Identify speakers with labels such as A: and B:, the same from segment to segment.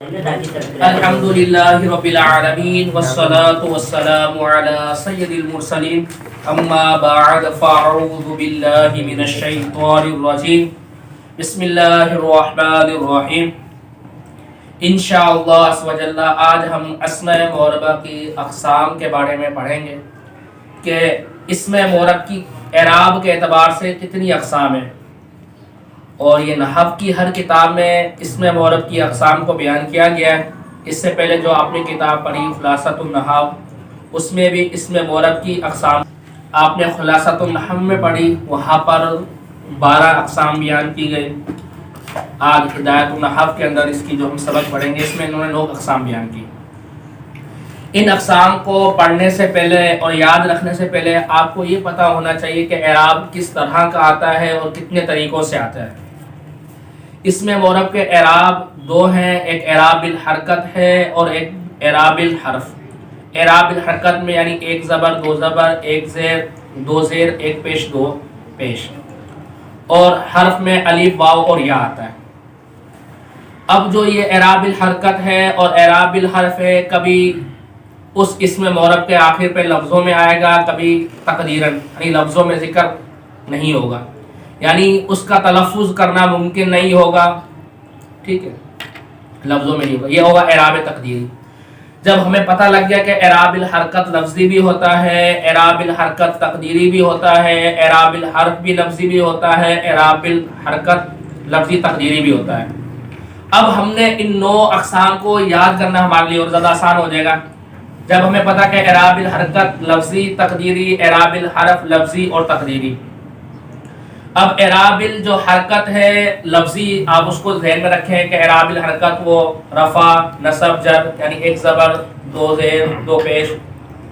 A: الحمدللہ رب العالمین والصلاة والسلام علی سید المرسلین اما بعد فاعوذ باللہ من الشیطان الرجیم بسم اللہ الرحمن الرحیم انشاءاللہ عز و جل آج ہم اسماء معربہ کی اقسام کے بارے میں پڑھیں گے کہ اسم معرب کی اعراب کے اعتبار سے کتنی اقسام ہیں، اور یہ نحو کی ہر کتاب میں اسم معرب کی اقسام کو بیان کیا گیا ہے۔ اس سے پہلے جو آپ نے کتاب پڑھی خلاصۃ النحو، اس میں بھی اسم معرب کی اقسام آپ نے خلاصۃ النحو میں پڑھی، وہاں پر 12 اقسام بیان کی گئی۔ آج ہدایت النحو کے اندر اس کی جو ہم سبق پڑھیں گے، اس میں انہوں نے 9 اقسام بیان کی۔ ان اقسام کو پڑھنے سے پہلے اور یاد رکھنے سے پہلے آپ کو یہ پتہ ہونا چاہیے کہ اعراب کس طرح کا آتا ہے اور کتنے طریقوں سے آتا ہے۔ اسم معرب کے اعراب 2 ہیں، ایک اعراب الحرکت ہے اور ایک اعراب الحرف۔ اعراب الحرکت میں یعنی 1 زبر 2 زبر 1 زیر 2 زیر 1 پیش 2 پیش، اور حرف میں الف واو اور یا آتا ہے۔ اب جو یہ اعراب الحرکت ہے اور اعراب الحرف ہے، کبھی اس اسم معرب کے آخر پہ لفظوں میں آئے گا، کبھی تقدیراً یعنی لفظوں میں ذکر نہیں ہوگا، یعنی اس کا تلفظ کرنا ممکن نہیں ہوگا، ٹھیک ہے، لفظوں میں نہیں ہوگا، یہ ہوگا اعراب تقدیری۔ جب ہمیں پتہ لگ گیا کہ اعراب الحرکت لفظی بھی ہوتا ہے، اعراب الحرکت تقدیری بھی ہوتا ہے، اعراب الحرف بھی لفظی بھی ہوتا ہے، اعراب الحرکت لفظی تقدیری بھی ہوتا ہے، اب ہم نے ان 9 اقسام کو یاد کرنا ہمارے لیے اور زیادہ آسان ہو جائے گا جب ہمیں پتہ کہ اعراب الحرکت لفظی تقدیری، اعراب الحرف لفظی اور تقدیری۔ اب اعراب جو حرکت ہے لفظی، آپ اس کو ذہن میں رکھیں کہ اعراب الحرکت وہ رفع نصب جر یعنی 1 زبر 2 زیر 2 پیش،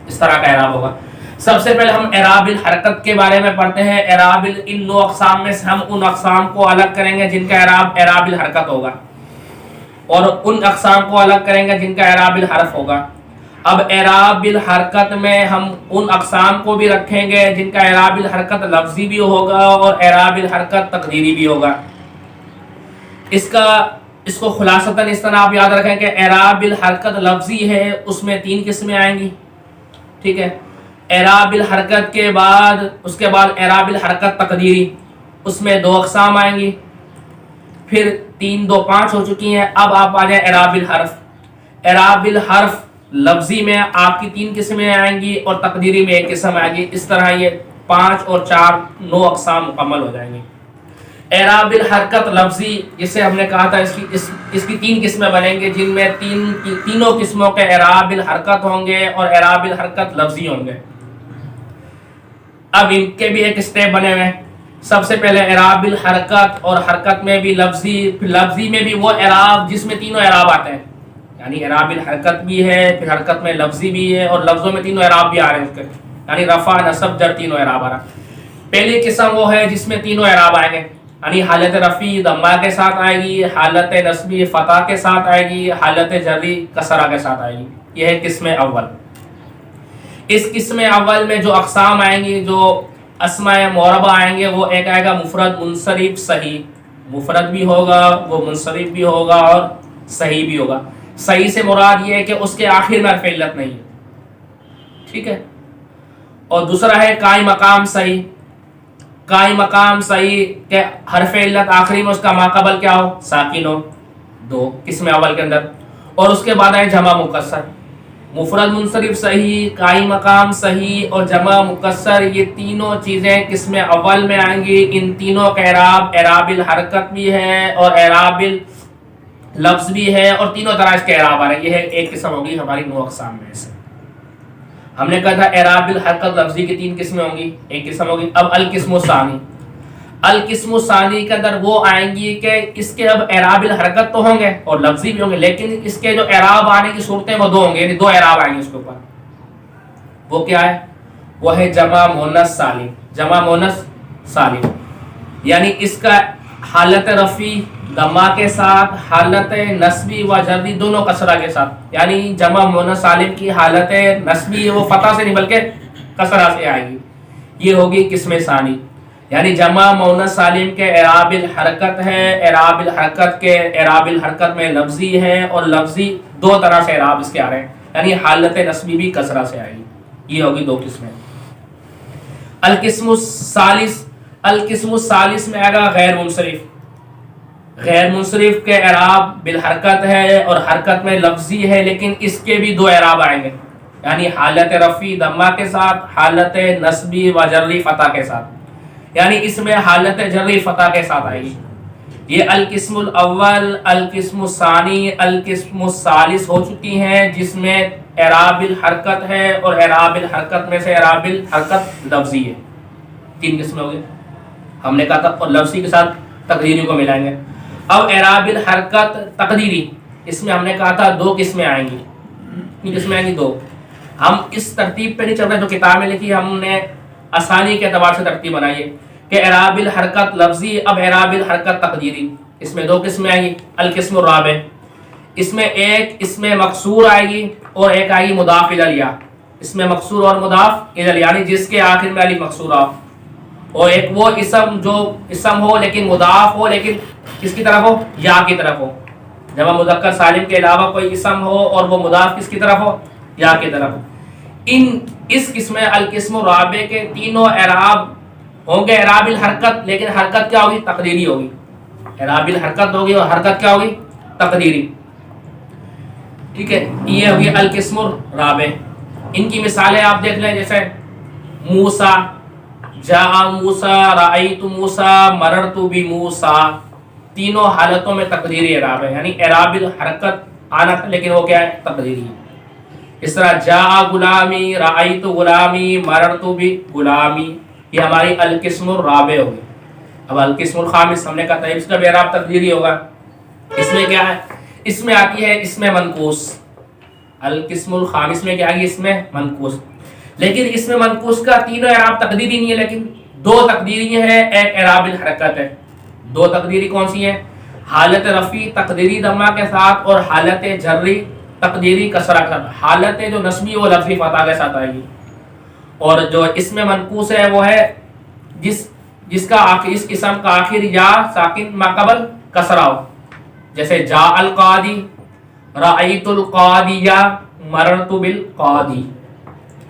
A: اس طرح کا اعراب ہوگا۔ سب سے پہلے ہم اعراب الحرکت کے بارے میں پڑھتے ہیں۔ اعراب ان 9 اقسام میں سے ہم ان اقسام کو الگ کریں گے جن کا اعراب اعراب الحرکت ہوگا، اور ان اقسام کو الگ کریں گے جن کا اعراب الحرف ہوگا۔ اب اعراب الحرکت میں ہم ان اقسام کو بھی رکھیں گے جن کا اعراب الحرکت لفظی بھی ہوگا اور اعراب الحرکت تقدیری بھی ہوگا۔ اس کو خلاصتاً اس طرح آپ یاد رکھیں کہ اعراب الحرکت لفظی ہے، اس میں 3 قسمیں آئیں گی، ٹھیک ہے۔ اعراب الحرکت کے بعد اعراب الحرکت تقدیری، اس میں 2 اقسام آئیں گی، پھر 3 2 5 ہو چکی ہیں۔ اب آپ آ جائیں اعراب الحرف۔ اعراب الحرف لفظی میں آپ کی 3 قسمیں آئیں گی اور تقدیری میں 1 قسم آئے گی، اس طرح یہ 5 اور 4 9 اقسام مکمل ہو جائیں گی۔ اعراب الحرکت لفظی جسے ہم نے کہا تھا اس کی 3 قسمیں بنیں گے، جن میں تینوں قسموں کے اعراب الحرکت ہوں گے اور اعراب الحرکت لفظی ہوں گے۔ اب ان کے بھی ایک اسٹیپ بنے ہوئے ہیں۔ سب سے پہلے اعراب الحرکت اور حرکت میں بھی لفظی میں بھی وہ اعراب جس میں تینوں اعراب آتے ہیں، یعنی اعراب الحرکت بھی ہے، پھر حرکت میں لفظی بھی ہے، اور لفظوں میں تینوں اعراب بھی آ رہے ہیں اس کے، یعنی رفع نصب جر تینوں اعراب آ رہا ہے۔ پہلی قسم وہ ہے جس میں تینوں اعراب آئیں گے، یعنی حالت رفعی ضمہ کے ساتھ آئے گی، حالت نصبی فتح کے ساتھ آئے گی، حالت جری کسرہ کے ساتھ آئے گی۔ یہ ہے قسم اول۔ اس قسم اول میں جو اقسام آئیں گی، جو اسماء معربہ آئیں گے، وہ ایک آئے گا مفرد منصرف صحیح، مفرد بھی ہوگا وہ منصرف بھی ہوگا اور صحیح بھی ہوگا۔ صحیح سے مراد یہ ہے کہ اس کے آخر میں حرف علت نہیں ہے، ٹھیک ہے۔ اور دوسرا ہے قائم مقام صحیح۔ قائم مقام صحیح کہ حرف علت آخری میں اس کا ماقبل کیا ہو، ساکن ہو، 2 قسم اول کے اندر۔ اور اس کے بعد ہے جمع مکسر۔ مفرد منصرف صحیح، قائم مقام صحیح اور جمع مکسر، یہ تینوں چیزیں قسم اول میں آئیں گی۔ ان تینوں کا اعراب الحرکت بھی ہے اور اعراب لفظ بھی ہے، اور تینوں طرح اس کے اعراب آ رہے ہیں۔ یہ ہے ایک قسم ہوگی ہماری 9 اقسام میں سے۔ ہم نے کہا تھا اعراب الحرکت لفظی کی 3 قسمیں ہوں گی، ایک قسم ہوگی۔ اب القسم الثانی، القسم الثانی کے اندر وہ آئیں گی کہ اس کے اب اعراب الحرکت تو ہوں گے اور لفظی بھی ہوں گے، لیکن اس کے جو اعراب آنے کی صورتیں وہ 2 ہوں گے، یعنی 2 اعراب آئیں گے اس کے اوپر۔ وہ کیا ہے؟ وہ ہے جمع مؤنث سالم۔ جمع مؤنث سالم یعنی اس کا حالت رفعی ضمہ کے ساتھ، حالت نصبی و جری دونوں کسرہ کے ساتھ، یعنی جمع مؤنث سالم کی حالت نصبی وہ فتح سے نہیں بلکہ کسرہ سے آئے گی، یہ ہوگی قسم ثانی۔ یعنی جمع مؤنث سالم کے اعراب الحرکت ہے، اعراب الحرکت کے اعراب الحرکت میں لفظی ہے، اور لفظی دو طرح سے اعراب اس کے آ رہے ہیں، یعنی حالت نصبی بھی کسرہ سے آئے گی، یہ ہوگی دو قسمیں۔ القسم الثالث، القسم الثالث میں آئے گا غیر منصرف، غیر منصرف کے اعراب بالحرکت ہے اور حرکت میں لفظی ہے، لیکن اس کے بھی دو اعراب آئیں گے، یعنی حالت رفعی ضمہ کے ساتھ، حالت نصبی و جری فتح کے ساتھ، یعنی اس میں حالت جری فتح کے ساتھ آئے گی۔ یہ القسم الاول، القسم الثانی، القسم الثالث ہو چکی ہیں، جس میں اعراب الحرکت ہے اور اعراب الحرکت میں سے اعراب الحرکت لفظی ہے، تین قسمیں ہو گئی۔ ہم نے کہا تھا اور لفظی کے ساتھ تقدیری کو ملائیں گے۔ اب اعراب الحرکت تقدیری، اس میں ہم نے کہا تھا دو قسمیں آئیں گی، کتنی قسمیں آئیں گی؟ دو۔ ہم اس ترتیب پہ نہیں چل رہے جو کتاب میں لکھی، ہم نے آسانی کے اعتبار سے ترتیب بنائی ہے کہ اعراب الحرکت لفظی، اب اعراب الحرکت تقدیری، اس میں دو قسمیں آئیں گی۔ القسم الرابع، اس میں ایک اس میں مقصور آئے گی اور ایک آئے گی مضاف الی الیاء، اس میں مقصور اور مضاف الی الیاء، یعنی جس کے آخر میں الف مقصورہ ہو، اور ایک وہ اسم جو اسم ہو لیکن مضاف ہو، لیکن کس کی طرف ہو؟ یا کی طرف ہو۔ جمع مذکر سالم کے علاوہ کوئی اسم ہو اور وہ مضاف کس کی طرف ہو؟ یا کی طرف۔ اس قسم القسم الرابع کے تینوں اعراب ہوں گے اعراب الحرکت، لیکن حرکت کیا ہوگی؟ تقدیری ہوگی۔ اعراب الحرکت ہوگی اور حرکت کیا ہوگی؟ تقدیری، ٹھیک ہے۔ یہ ہوگی القسم الرابع۔ ان کی مثالیں آپ دیکھ لیں، جیسے موسیٰ، جاء موسیٰ، رأیت موسیٰ، مررت بموسیٰ، تینوں حالتوں میں تقدیری اعراب ہے، یعنی اعراب الحرکت آنا تھا لیکن وہ کیا ہے؟ تقدیری ہے۔ اس طرح جاء غلامی، رأیت غلامی، مررت بغلامی، یہ ہماری القسم الرابع ہوگی۔ اب القسم الخامس ہم نے کہا تھا اس کا بھی اعراب تقدیری ہوگا۔ اس میں کیا ہے؟ اس میں آتی ہے اس میں منقوص، القسم الخامس میں کیا آئے گی؟ اس میں منقوص، لیکن اس میں منقوص کا تینوں اعراب تقدیری نہیں ہے، لیکن دو تقدیری ہے، ایک اعراب الحرکت ہے۔ دو تقدیری کون سی ہیں؟ حالت رفعی تقدیری ضمہ کے ساتھ اور حالت جری تقدیری کسرہ کے ساتھ۔ حالت جو نصبی وہ لفظی فتح کے ساتھ آئے گی، اور جو اس میں منقوص ہے وہ ہے جس کا اس اسم کا آخر یا ساکن ما قبل کسرہ ہو، جیسے جاء القاضی، رأیت القاضیہ، مررت بالقاضی۔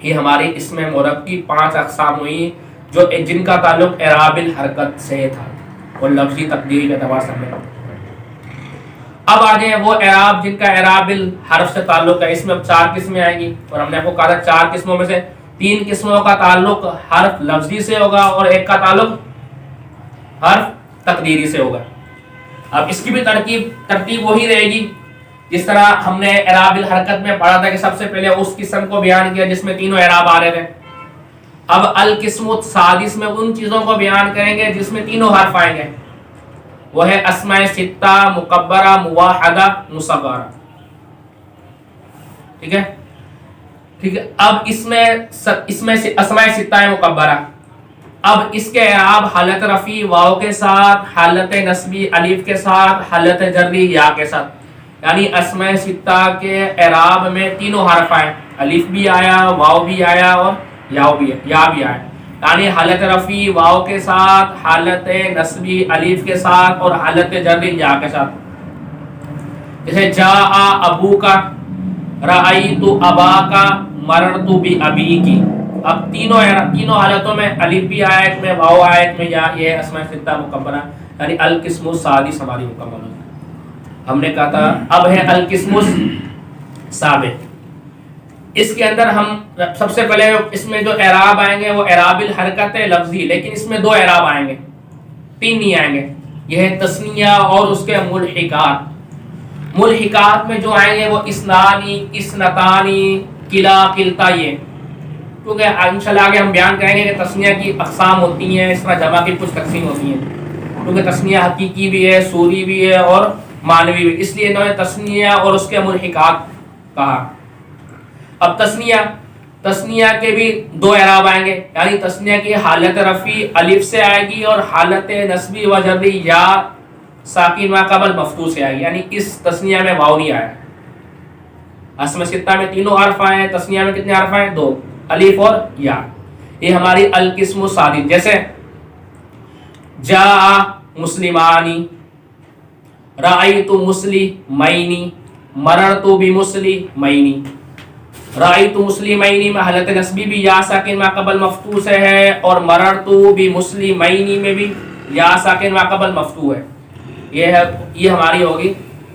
A: یہ ہماری اسم معرب کی 5 اقسام ہوئی جو جن کا تعلق اعراب الحرکت سے تھا اور لفظی تقدیری کے اعتبار سے۔ اب آگے وہ اعراب جن کا اعراب الحرف سے تعلق ہے، اس میں اب 4 قسمیں آئیں گی، اور ہم نے آپ کو کہا تھا 4 قسموں میں سے 3 قسموں کا تعلق حرف لفظی سے ہوگا اور ایک کا تعلق حرف تقدیری سے ہوگا۔ اب اس کی بھی ترتیب وہی رہے گی جس طرح ہم نے اعراب الحرکت میں پڑھا تھا کہ سب سے پہلے اس قسم کو بیان کیا جس میں تینوں اعراب آ رہے تھے۔ اب القسم السادس میں ان چیزوں کو بیان کریں گے جس میں تینوں حرف آئیں گے، وہ ہے اسماء ستہ، مکبرہ، مواحدہ، مصغرہ، ٹھیک ہے۔ اب اس میں اسماء ستہ مکبرہ، اب اس کے اعراب حالت رفعی واو کے ساتھ، حالت نصبی الف کے ساتھ، حالت جری یا کے ساتھ، یعنی اسماء ستہ کے اعراب میں تینوں حرف آئے، الف بھی آیا، واو بھی آیا اور یا بھی آیا، یعنی حالت رفعی واو کے ساتھ، حالت نصبی الف کے ساتھ اور حالت جری یا کے ساتھ، جیسے جاء ابوکا، رأیت اباکا، مررت بابیکی۔ اب تینوں حالتوں میں الف بھی آیا، ایک میں واو آیا، ایک میں یا، یہ اسماء ستہ مکبرہ، یعنی القسم السادس ہماری مکمل ہوگی۔ ہم نے کہا تھا اب ہے القسم السابع، اس کے اندر ہم سب سے پہلے اس میں جو اعراب آئیں گے وہ اعراب الحرکت ہے لفظی، لیکن اس میں 2 اعراب آئیں گے، 3 نہیں آئیں گے، یہ ہے تثنیہ اور اس کے ملحقات۔ ملحقات میں جو آئیں گے وہ اسنانی، اسنتانی، کلا، کلتا، یہ کیونکہ انشاءاللہ آگے ہم بیان کریں گے کہ تثنیہ کی اقسام ہوتی ہیں، اس طرح جمع کی کچھ تقسیم ہوتی ہیں، کیونکہ تثنیہ حقیقی بھی ہے، صوری بھی ہے اور معنوی بھی، اس لیے انہوں نے تثنیہ اور اس کے ملحقات کہا۔ اب تثنیہ کے بھی 2 اعراب آئیں گے، یعنی تثنیہ کی حالت رفعی الف سے آئے گی اور حالت نصبی و جری یا ساکن ما قبل مفتوح سے آئے گی، یعنی اس تثنیہ میں واو نہیں آیا۔ اسماء ستہ میں تینوں حرف آئے ہیں، تثنیہ میں کتنے حرف آئے ہیں؟ 2، الف اور یا۔ یہ ہماری القسم السادس، جیسے جا مسلمانی، رأیت مسلمینی، مررت بمسلمینی۔ رأیت مسلمینی میں حالت نسبی بھی یا ساکن ما قبل مفتوح سے ہے، اور مررت بمسلمینی میں بھی یا ساکن ما قبل مفتوح ہے۔ یہ ہماری ہوگی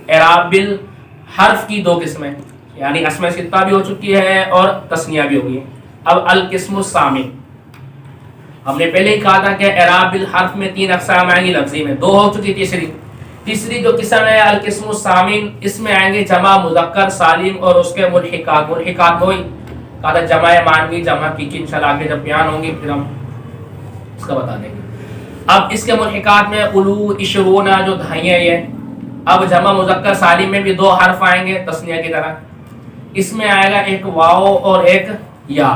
A: اعراب بالحرف کی دو قسمیں، یعنی اسماء ستہ بھی ہو چکی ہے اور تثنیہ بھی ہوگی۔ اب القسم الثامن، ہم نے پہلے ہی کہا تھا کہ اعراب بالحرف میں 3 اقسام آئیں گی، لفظی میں 2 ہو چکی، تیسری جو قسم ہے القسم الثامن، اس میں آئیں گے جمع مذکر سالم اور اس کے ملحقات۔ ملحقات وہی کہا تھا جمع مانوی، جمع کی انشاءاللہ آگے جب بیان ہوں گی پھر ہم اس کا بتا دیں گے۔ اب اس کے ملحقات میں الو، عشرون جو دہائیاں یہ، اب جمع مذکر سالم میں بھی 2 حرف آئیں گے تثنیہ کی طرح، اس میں آئے گا ایک واو اور ایک یا،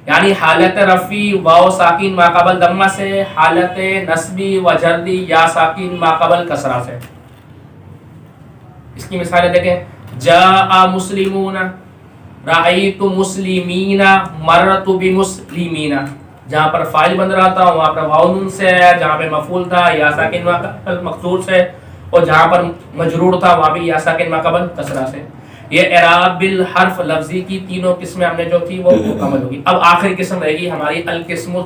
A: یعنی حالت رفعی واو ساکن ما قبل ضمہ سے، حالت نصبی و جردی یا ساکن ما قبل کسرہ سے۔ اس کی مثالیں دیکھیں، جاء مسلمون، رأیت مسلمین، مررت بمسلمین۔ جہاں پر فاعل بن رہا تھا وہاں پر واو نون سے ہے، جہاں پہ مفعول تھا یا ساکن ما قبل مکسور سے، اور جہاں پر مجرور تھا وہاں بھی یا ساکن ما قبل کسرہ سے۔ یہ اعراب بالحرف لفظی کی تینوں قسمیں ہم نے جو تھی وہ مکمل ہوگی۔ اب آخری قسم رہے گی ہماری القسم